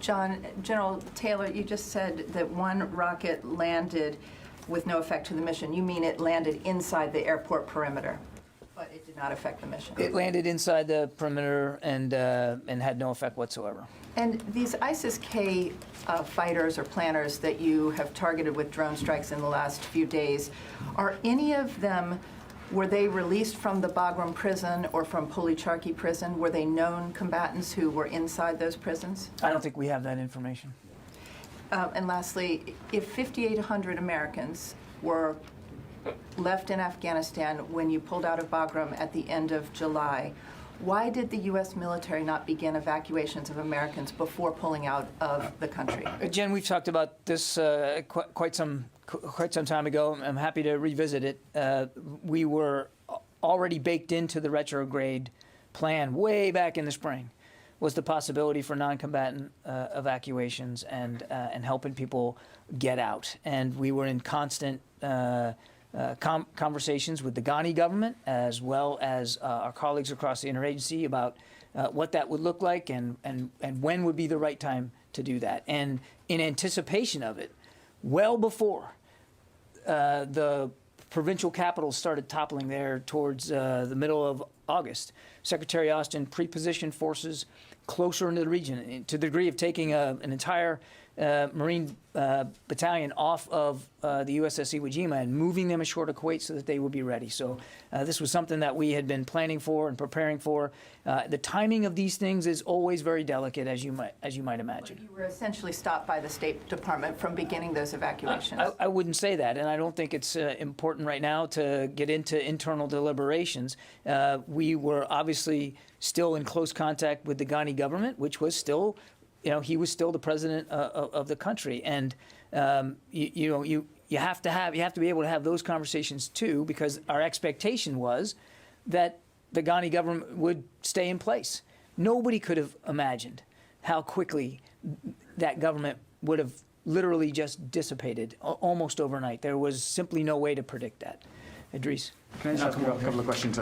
John, General Taylor, you just said that one rocket landed with no effect to the mission. You mean it landed inside the airport perimeter, but it did not affect the mission? It landed inside the perimeter and had no effect whatsoever. And these ISIS-K fighters or planners that you have targeted with drone strikes in the last few days, are any of them, were they released from the Bagram prison or from Policharki prison? Were they known combatants who were inside those prisons? I don't think we have that information. And lastly, if 5,800 Americans were left in Afghanistan when you pulled out of Bagram at the end of July, why did the U.S. military not begin evacuations of Americans before pulling out of the country? Jen, we've talked about this quite some time ago. I'm happy to revisit it. We were already baked into the retrograde plan way back in the spring, was the possibility for non-combatant evacuations and helping people get out. And we were in constant conversations with the Ghani government, as well as our colleagues across the interagency, about what that would look like and when would be the right time to do that. And in anticipation of it, well before the provincial capitals started toppling there towards the middle of August, Secretary Austin pre-positioned forces closer into the region to the degree of taking an entire Marine battalion off of the USS Iwo Jima and moving them ashore to Kuwait so that they would be ready. So this was something that we had been planning for and preparing for. The timing of these things is always very delicate, as you might imagine. But you were essentially stopped by the State Department from beginning those evacuations. I wouldn't say that, and I don't think it's important right now to get into internal deliberations. We were obviously still in close contact with the Ghani government, which was still, he was still the president of the country, and you have to be able to have those conversations too, because our expectation was that the Ghani government would stay in place. Nobody could have imagined how quickly that government would have literally just dissipated almost overnight. There was simply no way to predict that. Idris. Can I just ask a couple of questions?